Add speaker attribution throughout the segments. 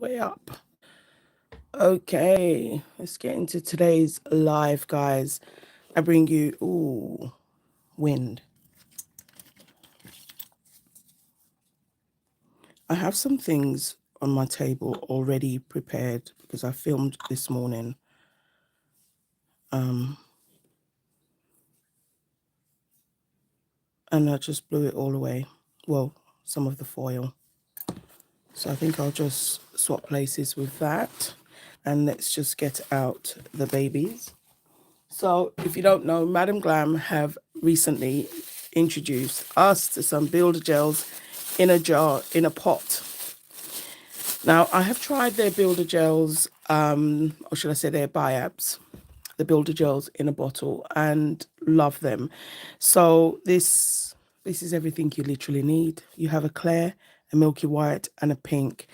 Speaker 1: way up. Okay, let's get into today's live, guys. I bring you, wind. I have some things on my table already prepared because I filmed this morning. And I just blew it all away. Well, some of the foil. So I think I'll just swap places with that. And let's just get out the babies. So if you don't know, Madam Glam have recently introduced us to some builder gels in a jar, in a pot. Now, I have tried their builder gels, or should I say their biabs, the builder gels in a bottle, and love them. So this is everything you literally need. You have a clear, a milky white, and a pink.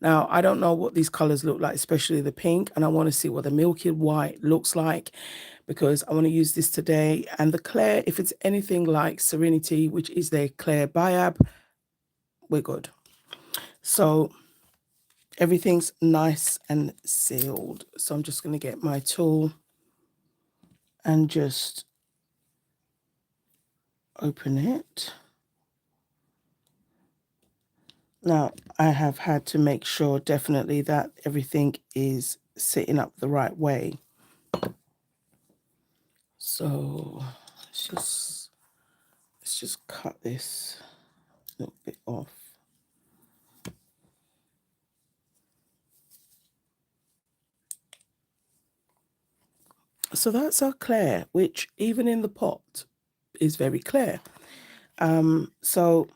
Speaker 1: Now, I don't know what these colors look like, especially the pink, and I want to see what the milky white looks like because I want to use this today. And the clear, if it's anything like Serenity, which is their clear biab, we're good. So everything's nice and sealed. So I'm just going to get my tool and just open it. Now, I have had to make sure definitely that everything is sitting up the right way. So let's just cut this a little bit off. So that's our clear, which even in the pot is very clear. So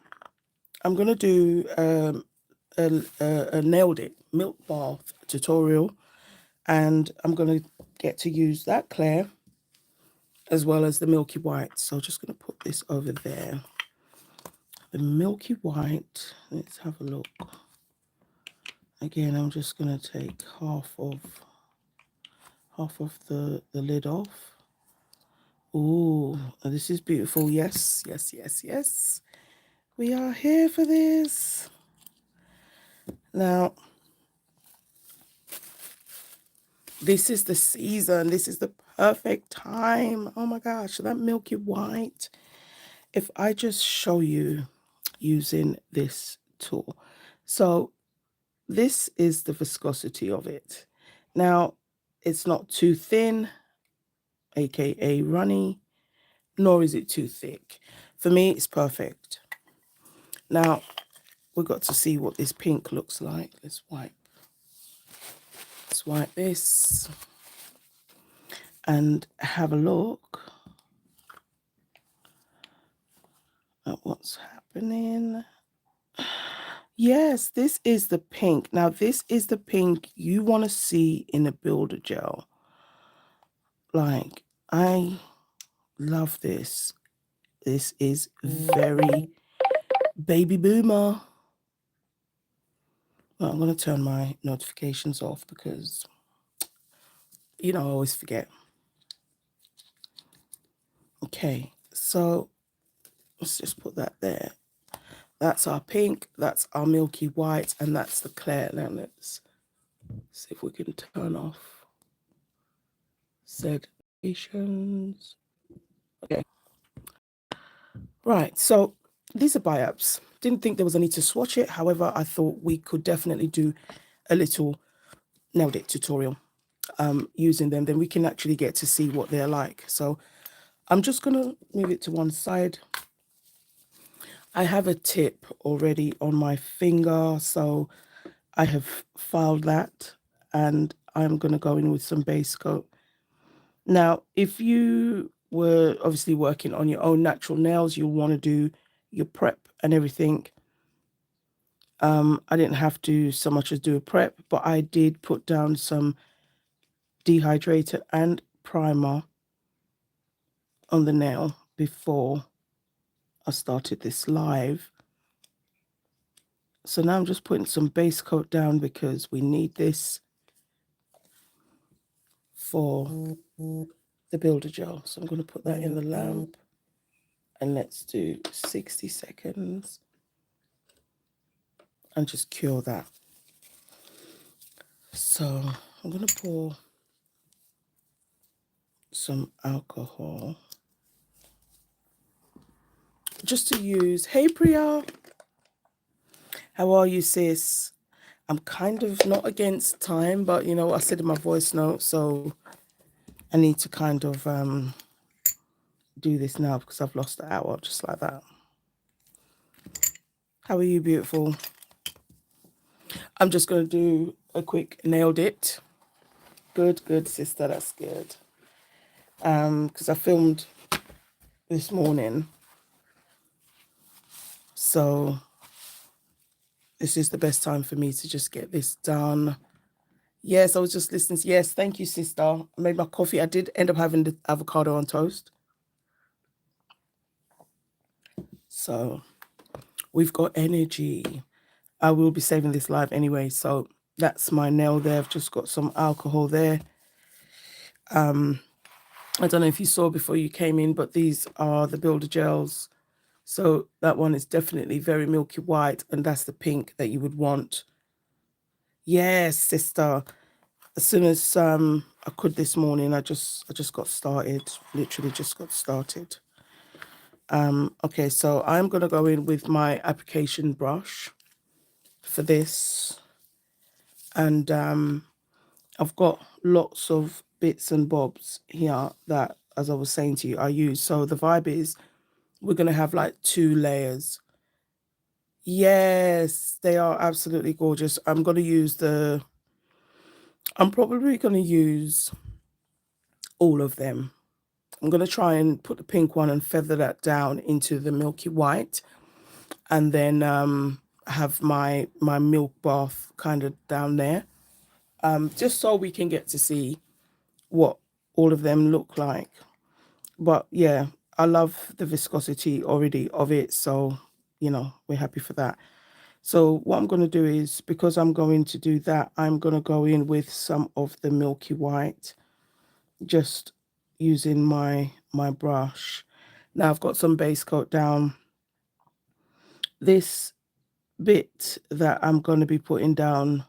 Speaker 1: I'm going to do a nailed it milk bath tutorial, and I'm going to get to use that clear as well as the milky white. So just going to put this over there. The milky white, let's have a look. Again, I'm just going to take half of the lid off. Ooh, this is beautiful. Yes, yes, yes, yes. We are here for this. Now, this is the season. This is the perfect time. Oh my gosh, that milky white. If I just show you using this tool. So this is the viscosity of it. Now, it's not too thin, aka runny, nor is it too thick. For me, it's perfect. Now, we've got to see what this pink looks like. Let's wipe this and have a look at what's happening. Yes, this is the pink. Now, this is the pink you want to see in a builder gel. Like, I love this. This is very baby boomer. Well, I'm going to turn my notifications off because, I always forget. Okay, so let's just put that there. That's our pink, that's our milky white, and that's the clear. Now let's see if we can turn off said notifications. Okay. Right, so these are biabs. Didn't think there was a need to swatch it. However, I thought we could definitely do a little nailed it tutorial using them. Then we can actually get to see what they're like. So I'm just going to move it to one side. I have a tip already on my finger, so I have filed that, and I'm going to go in with some base coat. Now, if you were obviously working on your own natural nails, you'll want to do your prep and everything. I didn't have to so much as do a prep, but I did put down some dehydrator and primer on the nail before I started this live. So now I'm just putting some base coat down because we need this for the builder gel. So I'm going to put that in the lamp and let's do 60 seconds and just cure that. So I'm going to pour some alcohol just to use. Hey, Priya. How are you, sis? I'm kind of not against time, but you know what I said in my voice note, so I need to kind of do this now because I've lost the hour just like that. How are you, beautiful? I'm just going to do a quick nailed it. Good, good, sister. That's good. Because I filmed this morning, so this is the best time for me to just get this done. Yes, I was just listening. Yes, thank you, sister. I made my coffee. I did end up having the avocado on toast. So we've got energy. I will be saving this live anyway. So that's my nail there. I've just got some alcohol there. I don't know if you saw before you came in, but these are the builder gels. So that one is definitely very milky white, and that's the pink that you would want. Yes, sister. As soon as I could this morning, I just got started. Literally just got started. Okay, so I'm gonna go in with my application brush for this, and I've got lots of bits and bobs here that, as I was saying to you, I use. So the vibe is we're gonna have like 2 layers. Yes, they are absolutely gorgeous. I'm probably gonna use all of them. I'm gonna try and put the pink one and feather that down into the milky white, and then have my milk bath kind of down there, just so we can get to see what all of them look like. But yeah, I love the viscosity already of it, so you know we're happy for that. So what I'm going to do is, because I'm going to do that, I'm going to go in with some of the milky white, just using my brush. Now I've got some base coat down. This bit that I'm going to be putting down,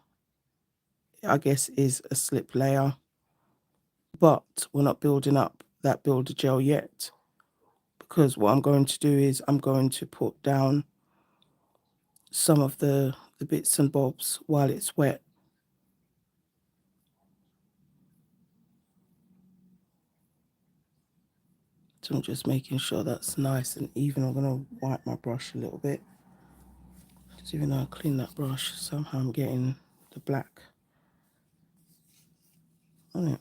Speaker 1: I guess, is a slip layer, but we're not building up that builder gel yet, because what I'm going to do is I'm going to put down some of the bits and bobs while it's wet. So I'm just making sure that's nice and even. I'm going to wipe my brush a little bit, because even though I clean that brush, somehow I'm getting the black on it.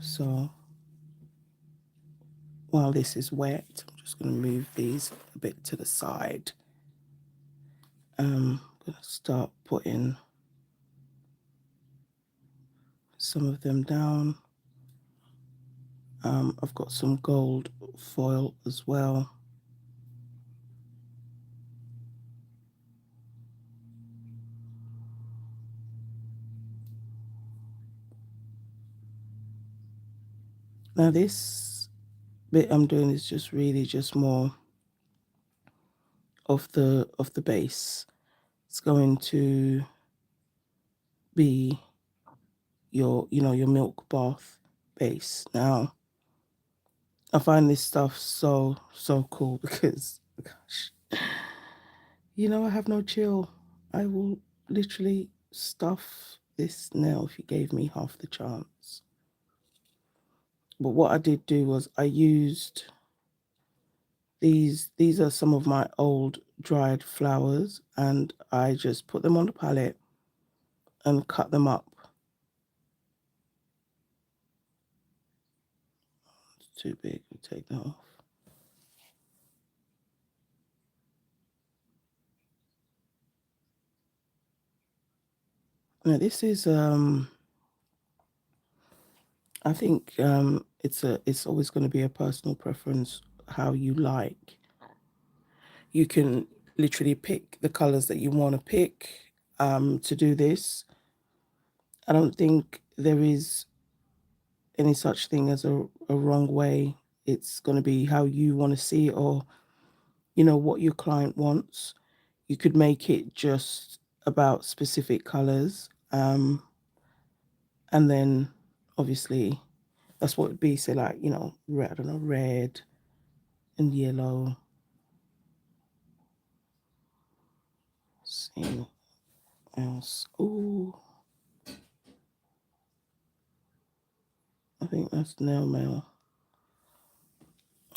Speaker 1: So while this is wet, I'm just going to move these a bit to the side. I'm going to start putting some of them down. I've got some gold foil as well. Now this bit I'm doing is just really just more of the base. It's going to be your your milk bath base. Now I find this stuff so cool because gosh, I have no chill. I will literally stuff this nail if you gave me half the chance. But what I did do was I used these are some of my old dried flowers, and I just put them on the palette and cut them up. It's too big, we take that off. Now this is I think it's always going to be a personal preference how you like. You can literally pick the colors that you want to pick to do this. I don't think there is any such thing as a wrong way. It's going to be how you want to see it, or what your client wants. You could make it just about specific colors. And then obviously that's what it would be. So like, you know, red, I don't know, red and yellow. See what else. Oh, I think that's nail mail.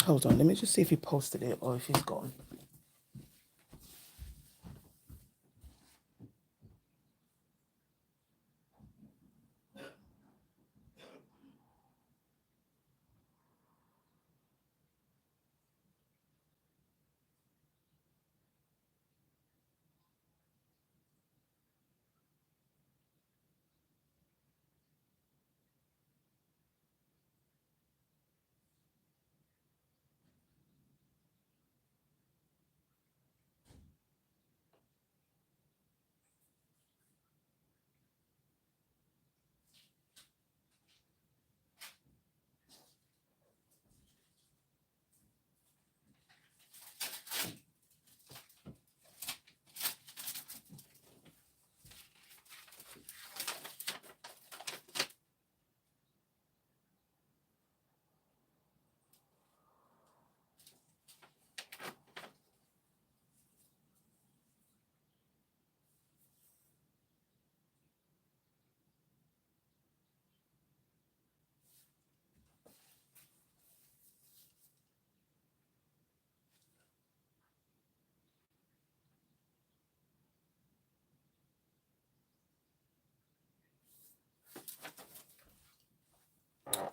Speaker 1: Hold on, let me just see if he posted it or if he's gone.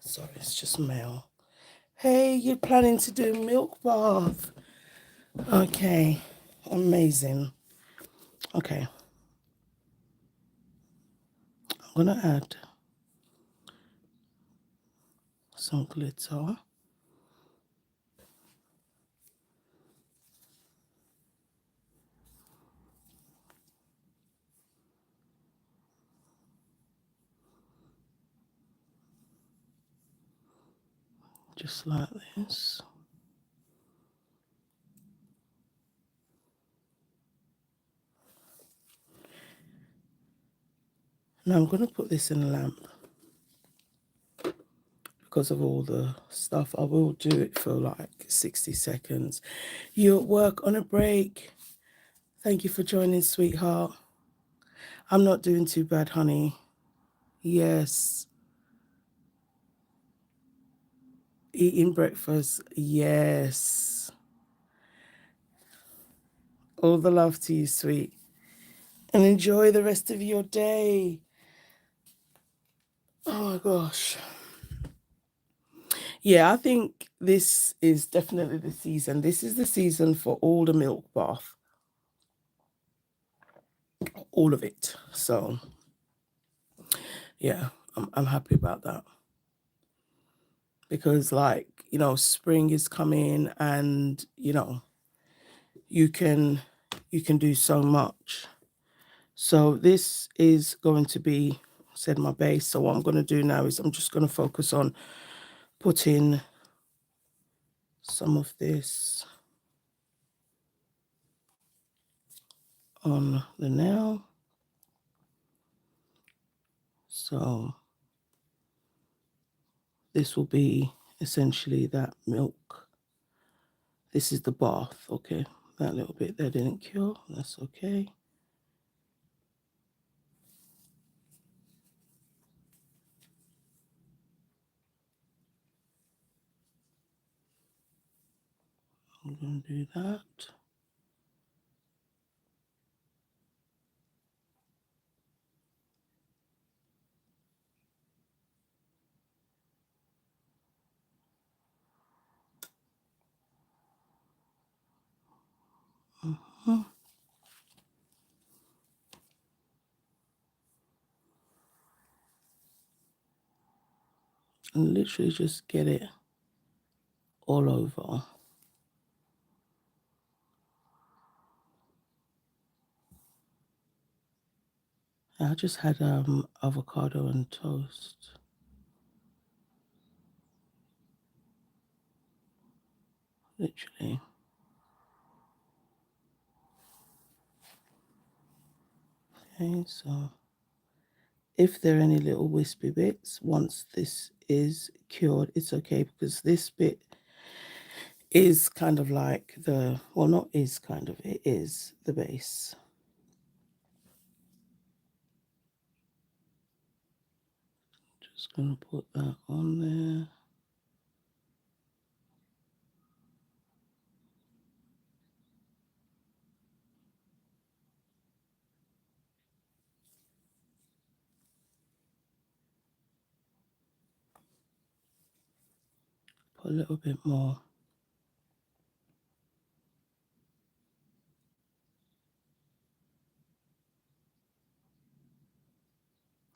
Speaker 1: Sorry, it's just mail. Hey, you're planning to do milk bath. Okay, amazing. Okay, I'm gonna add some glitter. Just like this. Now I'm gonna put this in a lamp because of all the stuff. I will do it for like 60 seconds. You at work on a break. Thank you for joining, sweetheart. I'm not doing too bad, honey. Yes. Eating breakfast. Yes. All the love to you, sweet. And enjoy the rest of your day. Oh my gosh. Yeah, I think this is definitely the season. This is the season for all the milk bath. All of it. So yeah, I'm happy about that. Because like, you know, spring is coming and, you know, you can do so much. So this is going to be said my base. So what I'm going to do now is I'm just going to focus on putting some of this on the nail. So this will be essentially that milk. This is the bath, okay? That little bit there didn't cure, that's okay. I'm going to do that. Mm-hmm. And literally just get it all over. I just had avocado and toast. Literally. Okay, so if there are any little wispy bits, once this is cured, it's okay, because this bit is kind of like the, well, not is kind of, it is the base. Just going to put that on there. Put a little bit more.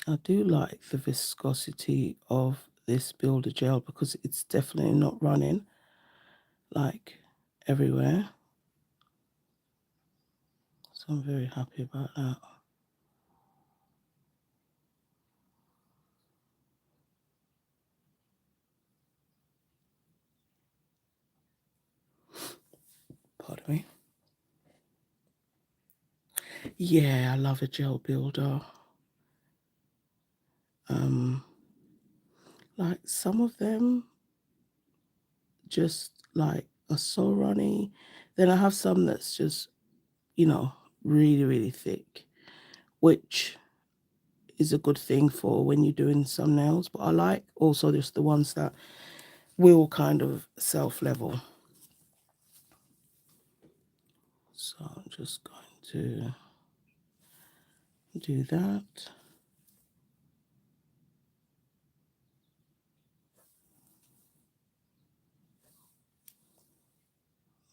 Speaker 1: I do like the viscosity of this builder gel because it's definitely not running like everywhere. So I'm very happy about that. Pardon me. Yeah, I love a gel builder. Like some of them just like are so runny. Then I have some that's just, you know, really, really thick, which is a good thing for when you're doing some nails. But I like also just the ones that will kind of self-level. So I'm just going to do that.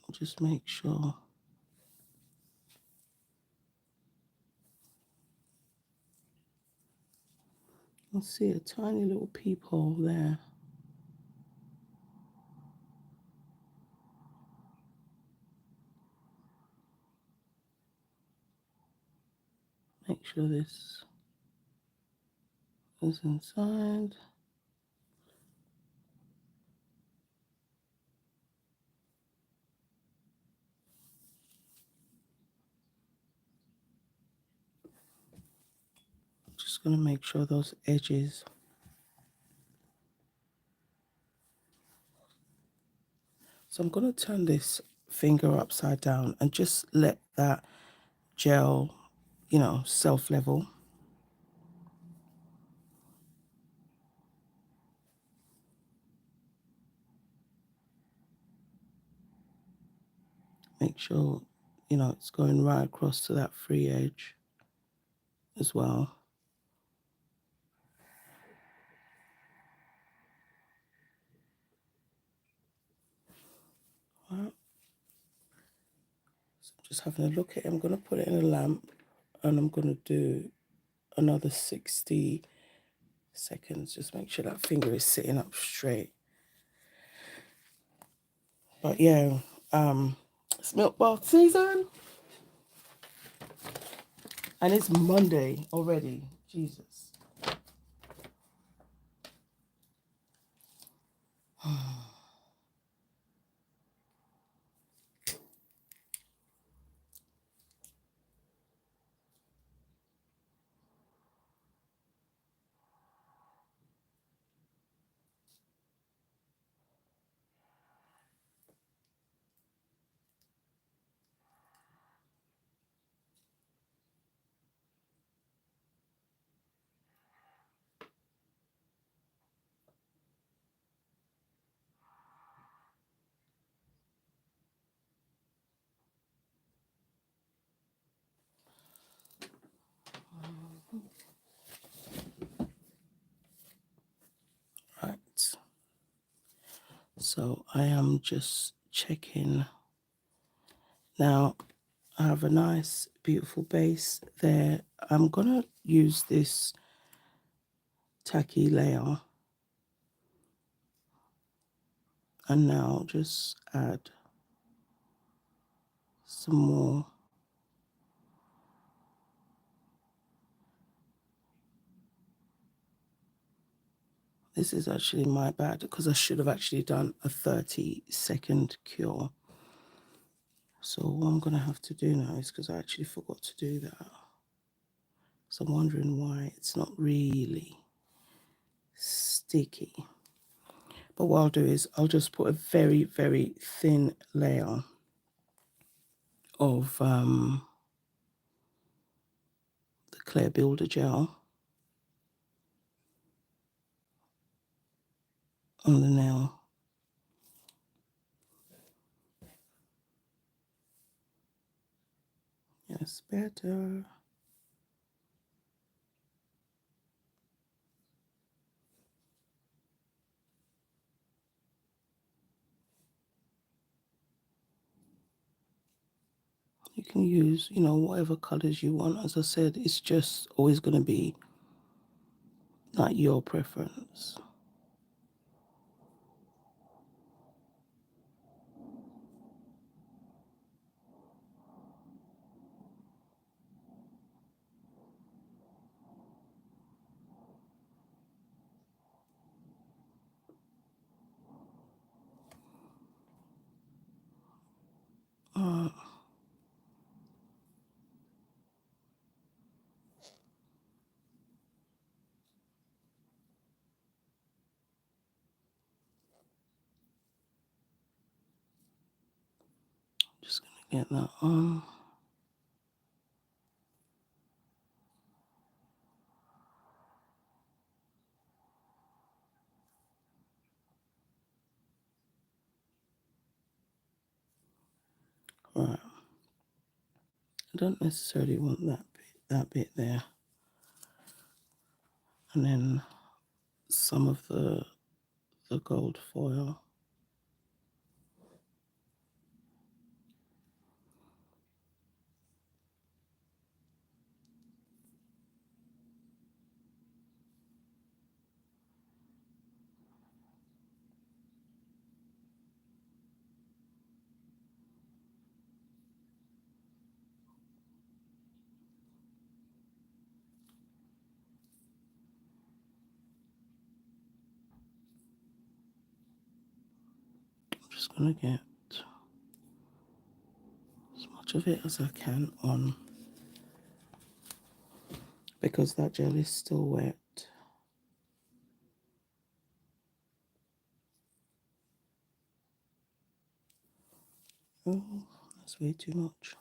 Speaker 1: Just make sure. I see a tiny little peephole there. Make sure this is inside. Just going to make sure those edges. So I'm going to turn this finger upside down and just let that gel, you know, self-level. Make sure, you know, it's going right across to that free edge as well. All right. So just having a look at it. I'm going to put it in a lamp and I'm going to do another 60 seconds. Just make sure that finger is sitting up straight. But yeah, it's milk bath season. And it's Monday already. Jesus. Right. So I am just checking. Now I have a nice, beautiful base there. I'm gonna use this tacky layer and now just add some more. This is actually my bad because I should have actually done a 30-second cure. So what I'm gonna have to do now is, because I actually forgot to do that, So I'm wondering why it's not really sticky. But what I'll do is I'll just put a very, very thin layer of the clear builder gel on the nail. Yes, better. You can use, whatever colors you want. As I said, it's just always going to be like your preference. Uh, just going to get that on. Right. I don't necessarily want that bit there. And then some of the gold foil. I'm just going to get as much of it as I can on, because that gel is still wet. Oh, that's way too much.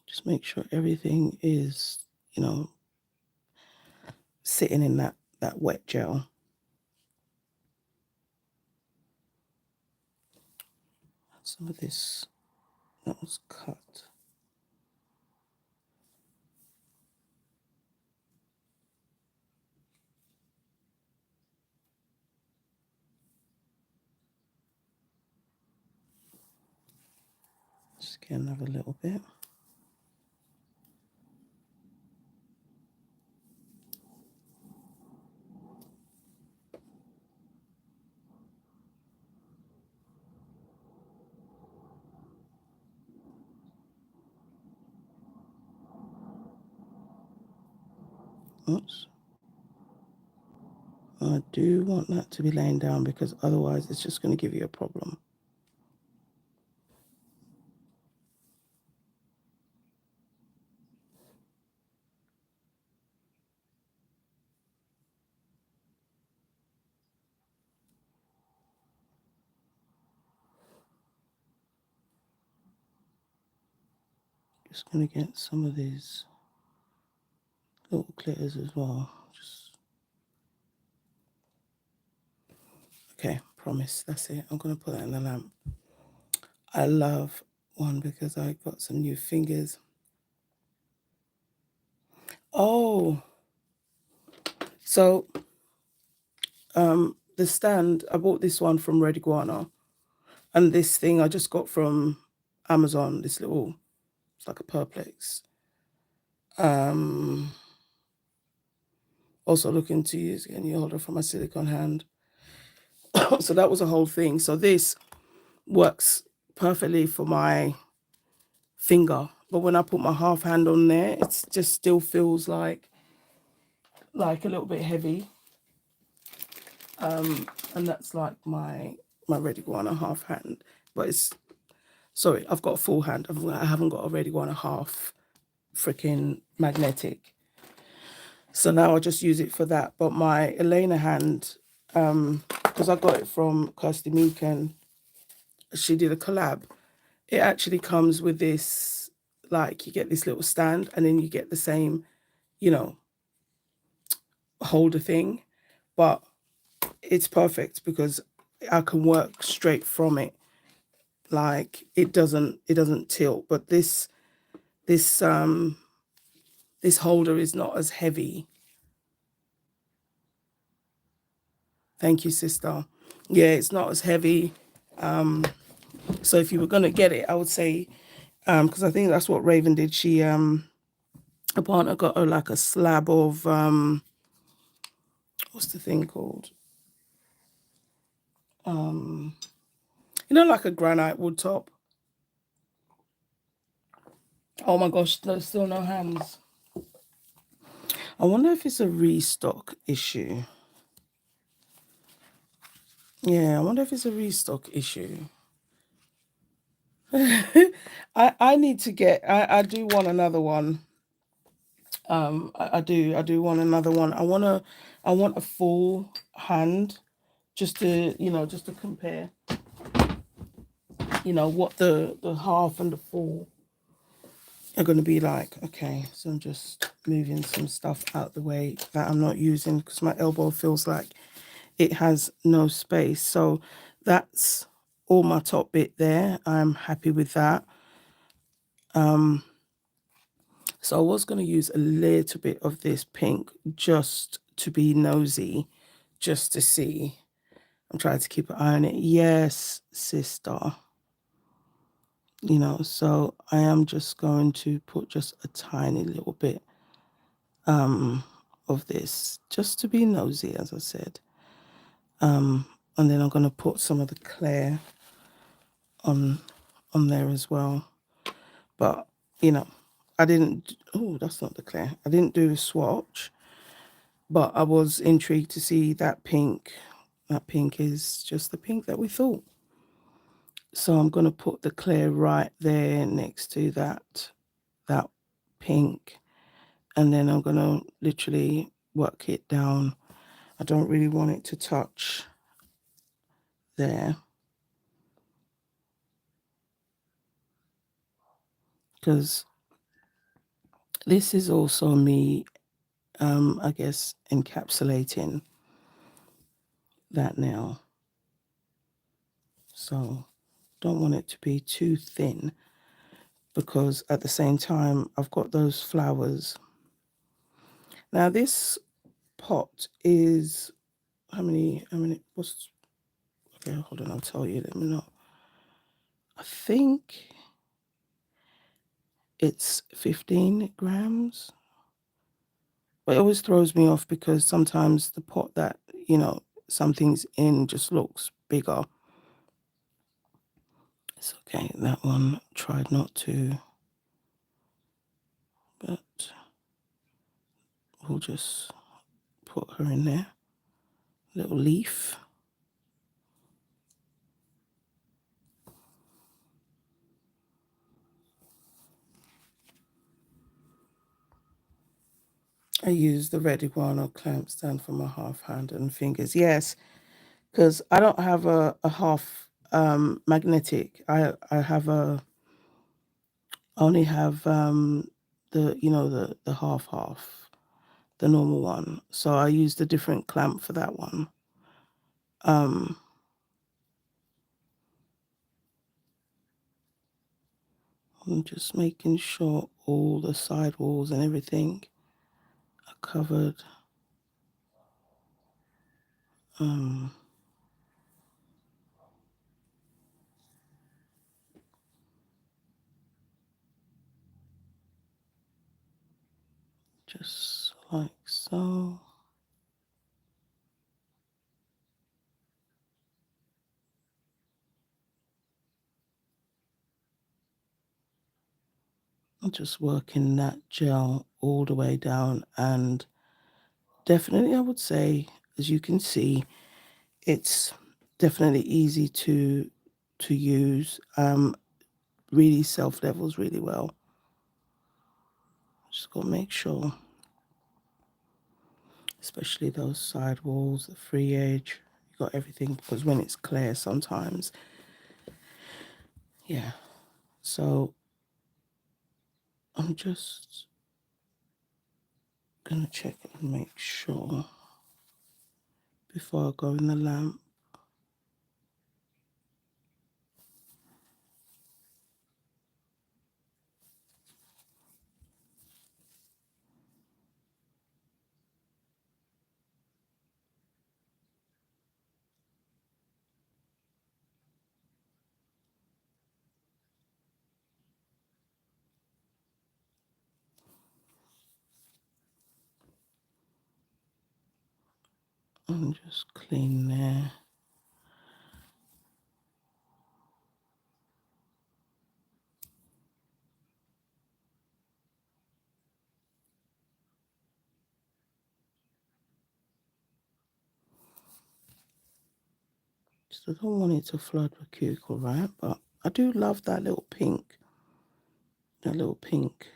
Speaker 1: Just make sure everything is, sitting in that wet gel. Some of this that was cut. Just get another little bit. Oops. I do want that to be laying down because otherwise it's just going to give you a problem. Just going to get some of these little glitters as well. Okay, promise. That's it. I'm going to put that in the lamp. I love one because I got some new fingers. Oh, so the stand, I bought this one from Red Iguana, and this thing I just got from Amazon, this little, it's like a perplex. Also looking to use a new holder for my silicone hand. So that was a whole thing. So this works perfectly for my finger, but when I put my half hand on there, it just still feels like a little bit heavy. And that's like my red iguana half hand, but it's, sorry, I've got a full hand. I haven't got a red iguana half freaking magnetic. So now I just use it for that. But my Elena hand, because I got it from Kirsty Meakin, she did a collab. It actually comes with this, like you get this little stand, and then you get the same, you know, holder thing, but it's perfect because I can work straight from it. Like it doesn't tilt. But this holder is not as heavy. Thank you, sister. Yeah, it's not as heavy. So if you were gonna get it, I would say, because I think that's what Raven did. She a partner got her like a slab of what's the thing called? Like a granite wood top. Oh my gosh, there's still no hands. I wonder if it's a restock issue. Yeah, I wonder if it's a restock issue. I need to get. I do want another one. I do want another one. I want a full hand, just to compare. What the half and the full are going to be like. Okay, so I'm just moving some stuff out the way that I'm not using because my elbow feels like it has no space. So that's all my top bit there. I'm happy with that. So I was going to use a little bit of this pink just to be nosy, just to see. I'm trying to keep an eye on it. Yes, sister. So I am just going to put just a tiny little bit of this just to be nosy, as I said. And then I'm going to put some of the clear on there as well. But, I didn't, oh, that's not the clear. I didn't do the swatch, but I was intrigued to see that pink. That pink is just the pink that we thought. So I'm going to put the clear right there next to that pink. And then I'm going to literally work it down. I don't really want it to touch there, because this is also me, I guess, encapsulating that now. So don't want it to be too thin, because at the same time I've got those flowers. Now this pot is how many what's okay, hold on, I'll tell you, let me know. I think it's 15 grams. But it always throws me off because sometimes the pot that, something's in just looks bigger. It's okay. That one tried not to, but we'll just put her in there. Little leaf. I use the red iguana clamp stand for my half hand and fingers. Yes, because I don't have a half magnetic. I have I only have the half, the normal one. So I used a different clamp for that one. Um I'm just making sure all the side walls and everything are covered. Um, just like so. I'm just working that gel all the way down, and definitely I would say, as you can see, It's definitely easy to use. Really self levels really well. Just gotta make sure, especially those side walls, the free edge, you got everything, because when it's clear sometimes, yeah. So I'm just gonna check and make sure before I go in the lamp. And just clean there. So I don't want it to flood the cuticle, right? But I do love that little pink. That little pink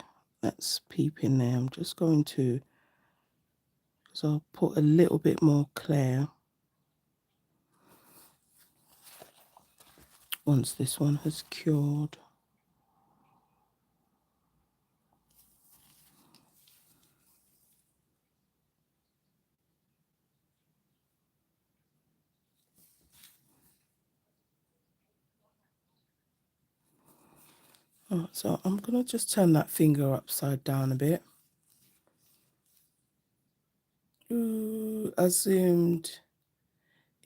Speaker 1: that's peeping there. I'm just going to, so I'll put a little bit more clear once this one has cured. Right, so I'm going to just turn that finger upside down a bit. Ooh, I zoomed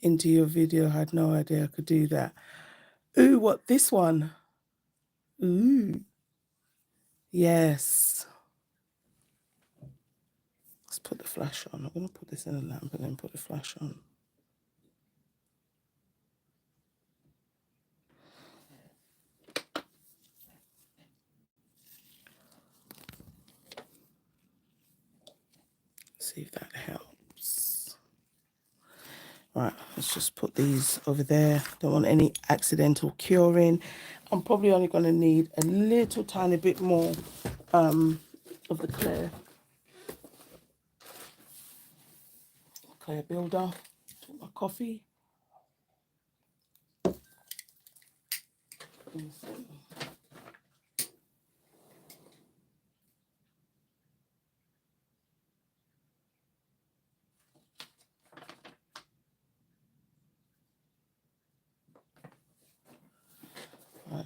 Speaker 1: into your video. I had no idea I could do that. Ooh, what, this one? Ooh, yes. Let's put the flash on. I'm going to put this in a lamp and then put the flash on. See if that helps. Right, let's just put these over there. Don't want any accidental curing. I'm probably only going to need a little tiny bit more of the clear builder. Drink my coffee. Right.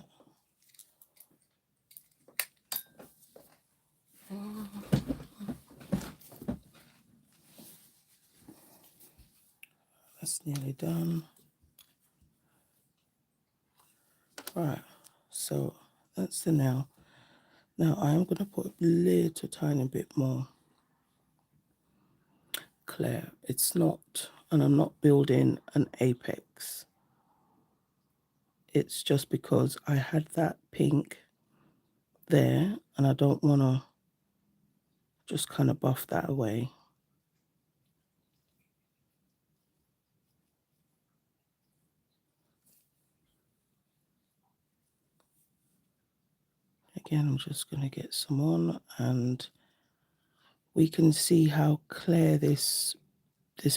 Speaker 1: That's nearly done. Right, so that's the nail. Now I am going to put a little tiny bit more clear. It's not, and I'm not building an apex. It's just because I had that pink there and I don't want to just kind of buff that away. Again, I'm just going to get some on and we can see how clear this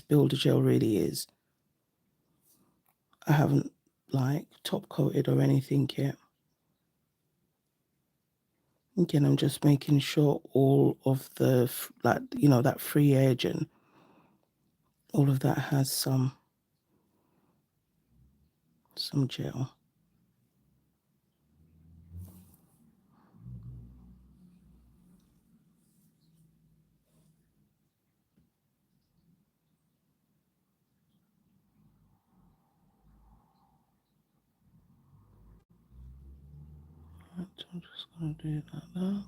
Speaker 1: builder gel really is. I haven't like top coated or anything yet. Again, I'm just making sure all of the, like, you know, that free edge and all of that has some gel. Right, I'm just going to do it like that.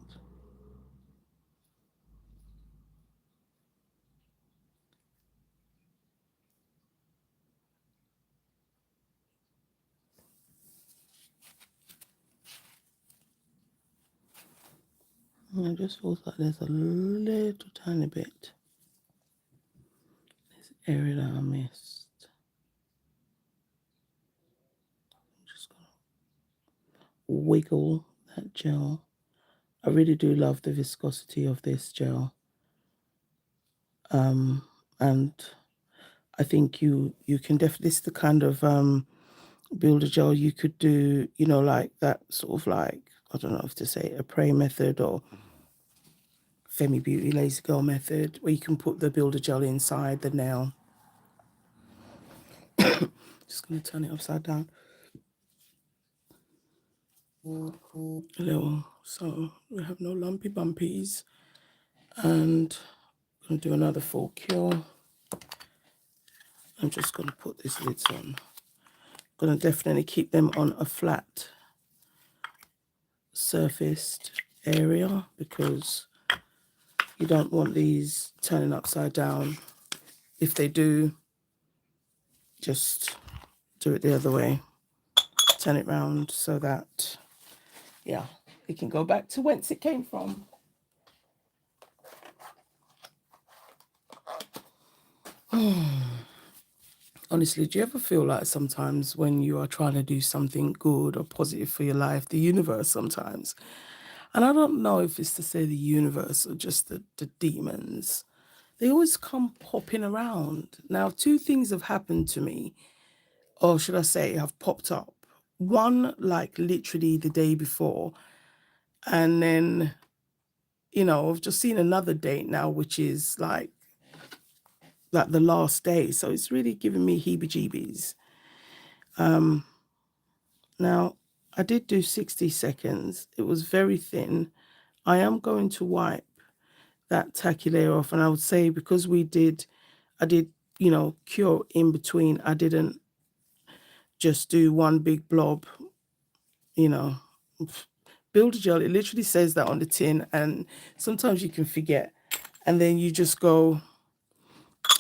Speaker 1: And it just feels like there's a little tiny bit, this area that I missed. wiggle that gel. I really do love the viscosity of this gel. And I think you can definitely, this is the kind of builder gel you could do, you know, like that sort of like, I don't know if to say a Prey method or Femi Beauty Lazy Girl method, where you can put the builder gel inside the nail. Just going to turn it upside down. A little, so we have no lumpy bumpies. And I'm going to do another full cure. I'm just going to put this lids on. I'm going to definitely keep them on a flat surfaced area because you don't want these turning upside down. If they do, just do it the other way. Turn it round so that, yeah, it can go back to whence it came from. Honestly, do you ever feel like sometimes when you are trying to do something good or positive for your life, the universe sometimes, and I don't know if it's to say the universe or just the demons, they always come popping around. Now, two things have happened to me, or should I say have popped up. One, like literally the day before, and then, you know, I've just seen another date now, which is like the last day. So it's really giving me heebie-jeebies. Now, I did do 60 seconds. It was very thin. I am going to wipe that tacky layer off. And I would say because I did, you know, cure in between. I didn't just do one big blob, you know. Builder gel, it literally says that on the tin. And sometimes you can forget. And then you just go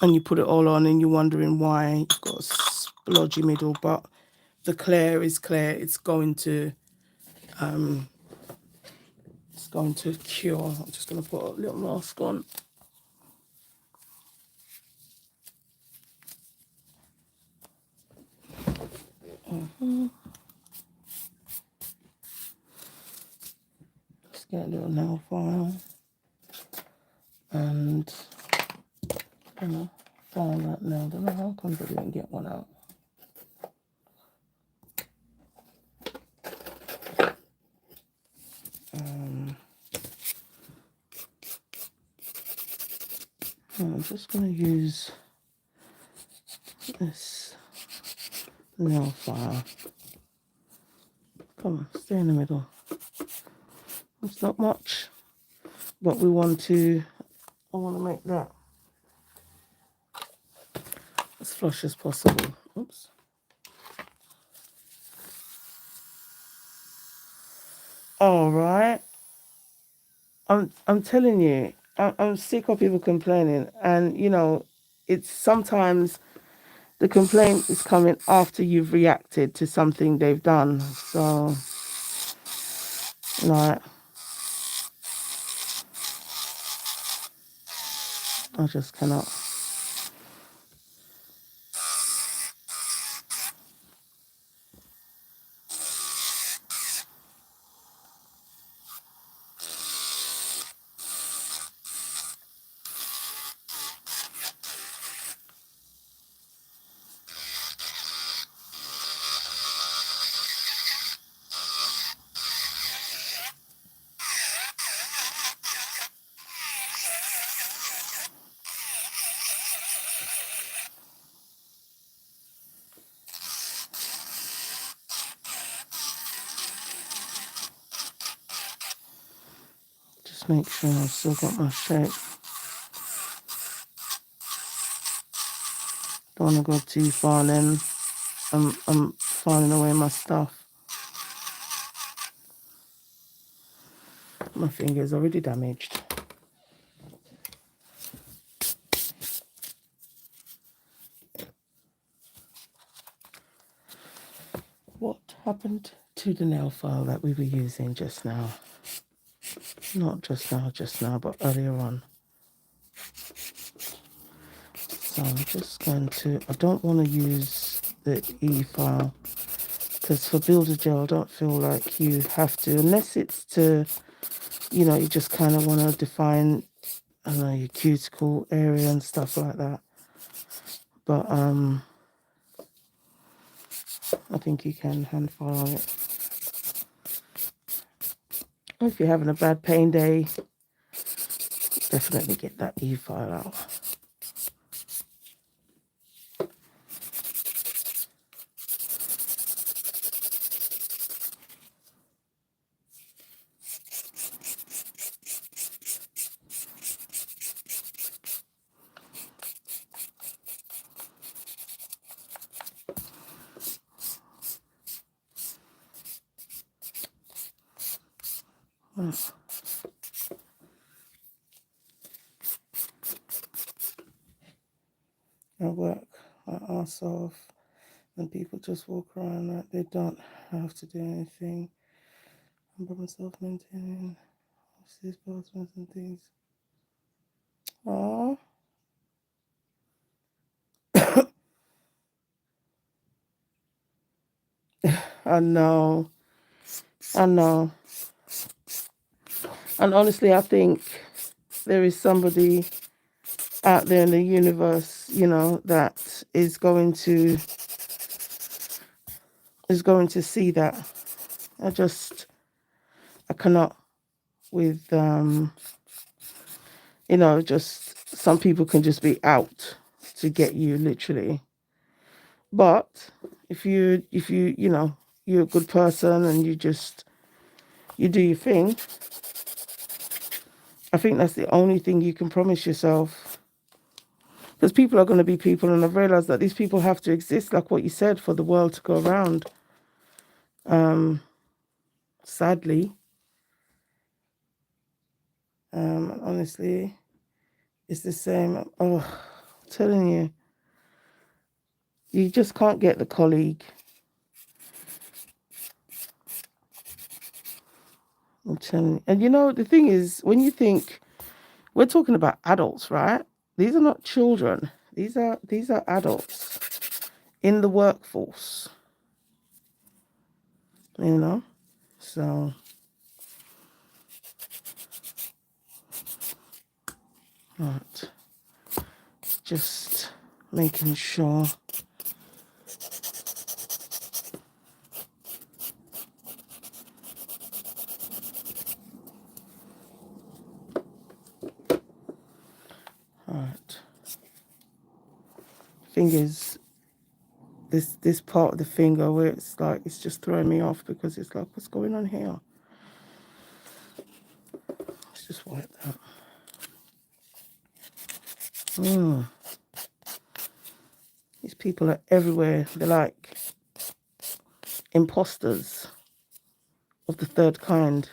Speaker 1: and you put it all on and you're wondering why you've got a splodgy middle. But the clear is clear. It's going to cure. I'm just going to put a little mask on. Just get a little nail file and file that nail. I don't know how come I didn't get one out. I'm just going to use this nail file. Come on, stay in the middle. It's not much, but I want to make that as flush as possible. Oops. All right. I'm telling you, I'm sick of people complaining, and you know, it's sometimes the complaint is coming after you've reacted to something they've done. So, like, I just cannot. Just make sure I've still got my shape. Don't want to go too far, and then I'm filing away my stuff. My finger's already damaged. What happened to the nail file that we were using just now? Not just now, but earlier on. So I'm just going to, I don't want to use the E file Because for builder gel, I don't feel like you have to, unless it's to, you know, you just kind of want to define, I don't know, your cuticle area and stuff like that. But I think you can hand file it. If you're having a bad pain day, definitely get that e-file out. I work my ass off, and people just walk around like they don't have to do anything. I'm by myself maintaining these bathrooms and things. Oh, I know, I know. And honestly, I think there is somebody out there in the universe, you know, that is going to see that. I cannot with you know, just some people can just be out to get you literally. But if you you know, you're a good person and you do your thing, I think that's the only thing you can promise yourself. Because people are going to be people, and I've realized that these people have to exist, like what you said, for the world to go around. Sadly, honestly, it's the same. Oh, I'm telling you, you just can't get the colleague. I'm telling you. And you know, the thing is, when you think, we're talking about adults, right? These are not children. These are adults in the workforce. You know, so right, just making sure. All right, fingers. This part of the finger where it's like it's just throwing me off because it's like, what's going on here? Let's just wipe that. These people are everywhere. They're like imposters of the third kind.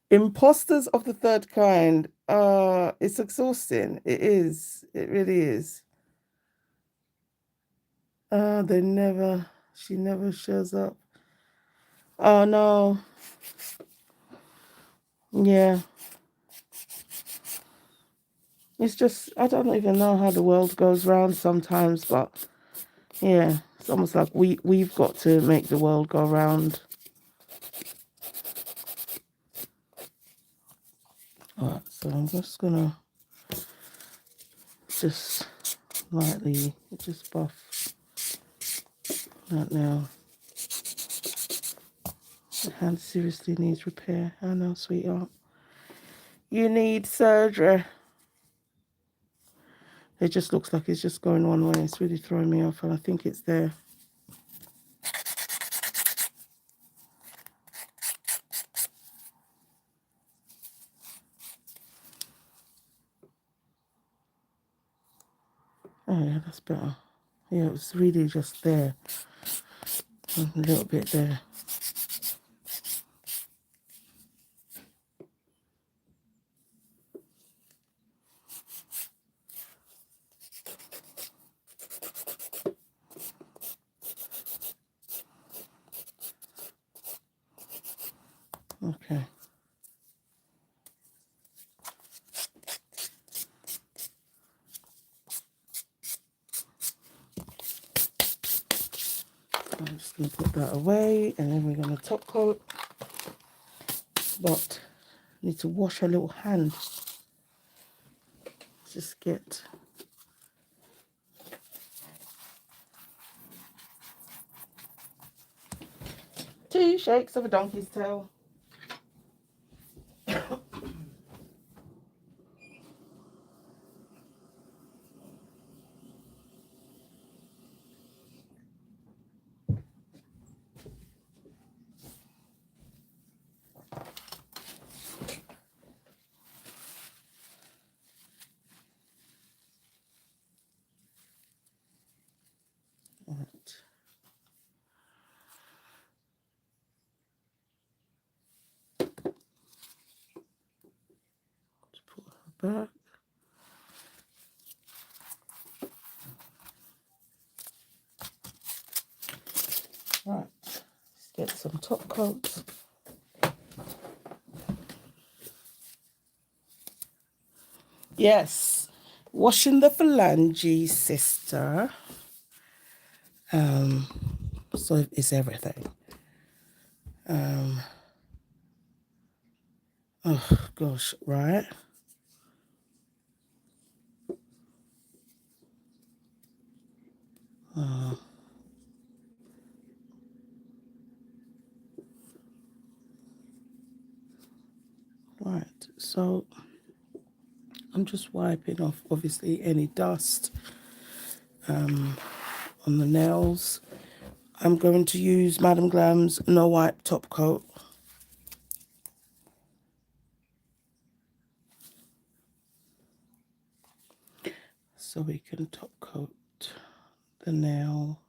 Speaker 1: Imposters of the third kind. It's exhausting. It is. It really is. She never shows up. Oh no. Yeah. It's just, I don't even know how the world goes round sometimes, but yeah, it's almost like we've got to make the world go round. Alright, so I'm just gonna just lightly just buff that now. The hand seriously needs repair. I know, sweetheart. You need surgery. It just looks like it's just going one way. It's really throwing me off, and I think it's there. Oh yeah, that's better. Yeah, it was really just there. A little bit there. Okay. I'm just going to put that away, and then we're going to top coat. But I need to wash a little hand. Just get 2 shakes of a donkey's tail. Right. Just put her back. Right, let's get some top coats. Yes, washing the phalange, sister. So it's everything. Oh gosh, right. Right, so I'm just wiping off obviously any dust on the nails. I'm going to use Madam Glam's No Wipe Top Coat. So we can top coat the nail.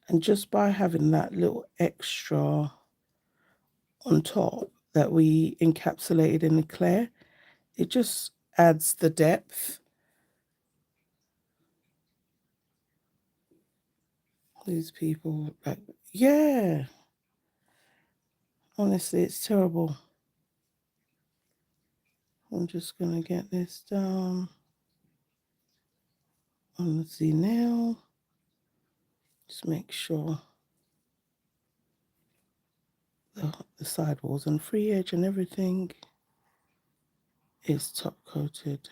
Speaker 1: And just by having that little extra on top that we encapsulated in the clear, it just adds the depth. These people, like, yeah. Honestly, it's terrible. I'm just going to get this down on the Z nail. Just make sure the sidewalls and free edge and everything is top coated.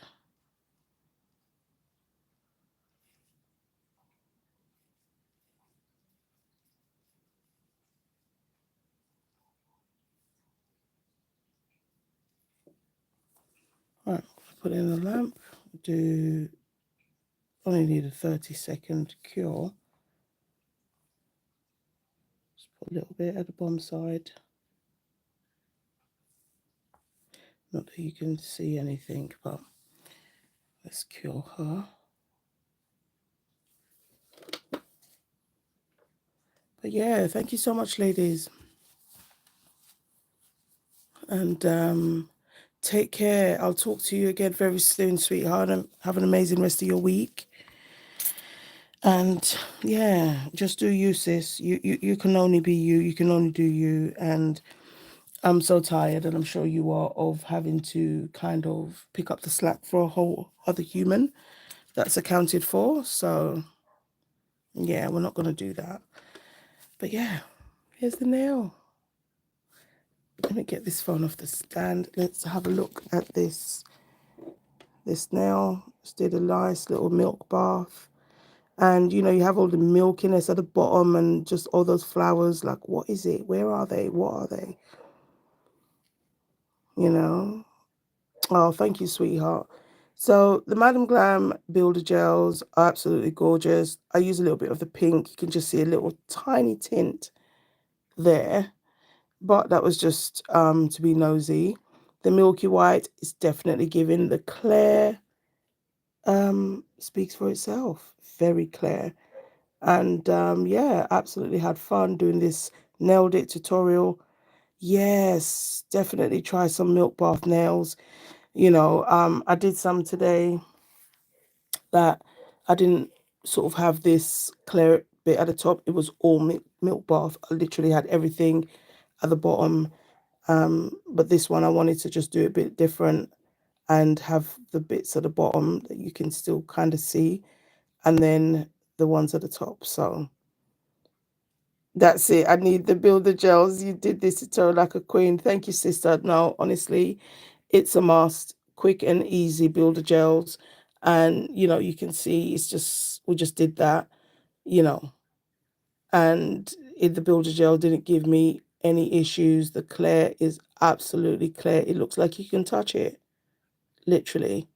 Speaker 1: Right, put in the lamp. Do only need a 30-second cure. Just put a little bit at the bottom side. Not that you can see anything, but let's cure her. But yeah, thank you so much, ladies. And take care. I'll talk to you again very soon, sweetheart. And have an amazing rest of your week. And yeah, just do you, sis. You can only be you. You can only do you. And I'm so tired, and I'm sure you are, of having to kind of pick up the slack for a whole other human that's accounted for. So yeah, we're not going to do that. But yeah, here's the nail. Let me get this phone off the stand. Let's have a look at this nail. Just did a nice little milk bath. And, you know, you have all the milkiness at the bottom and just all those flowers. Like, what is it? Where are they? What are they? You know? Oh, thank you, sweetheart. So the Madam Glam Builder Gels are absolutely gorgeous. I use a little bit of the pink. You can just see a little tiny tint there. But that was just to be nosy. The Milky White is definitely giving. The clear speaks for itself. Very clear. And yeah, absolutely had fun doing this nailed it tutorial. Yes, definitely try some milk bath nails. You know, I did some today that I didn't sort of have this clear bit at the top. It was all milk bath. I literally had everything at the bottom. But this one I wanted to just do a bit different and have the bits at the bottom that you can still kind of see, and then the ones at the top. So that's it. I need the builder gels. You did this to like a queen. Thank you, sister. No, honestly, it's a must. Quick and easy builder gels. And, you can see it's just, we just did that, you know, and the builder gel didn't give me any issues. The clear is absolutely clear. It looks like you can touch it, literally.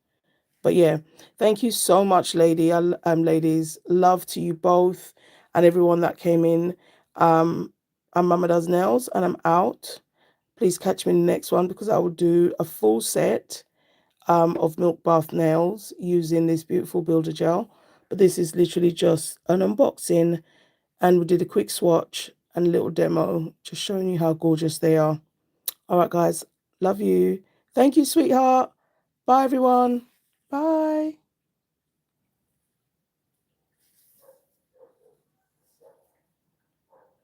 Speaker 1: But yeah, thank you so much, ladies. Love to you both and everyone that came in. I'm Mama Does Nails, and I'm out. Please catch me in the next one, because I will do a full set of milk bath nails using this beautiful builder gel. But this is literally just an unboxing, and we did a quick swatch and a little demo, just showing you how gorgeous they are. All right, guys. Love you. Thank you, sweetheart. Bye, everyone. Bye.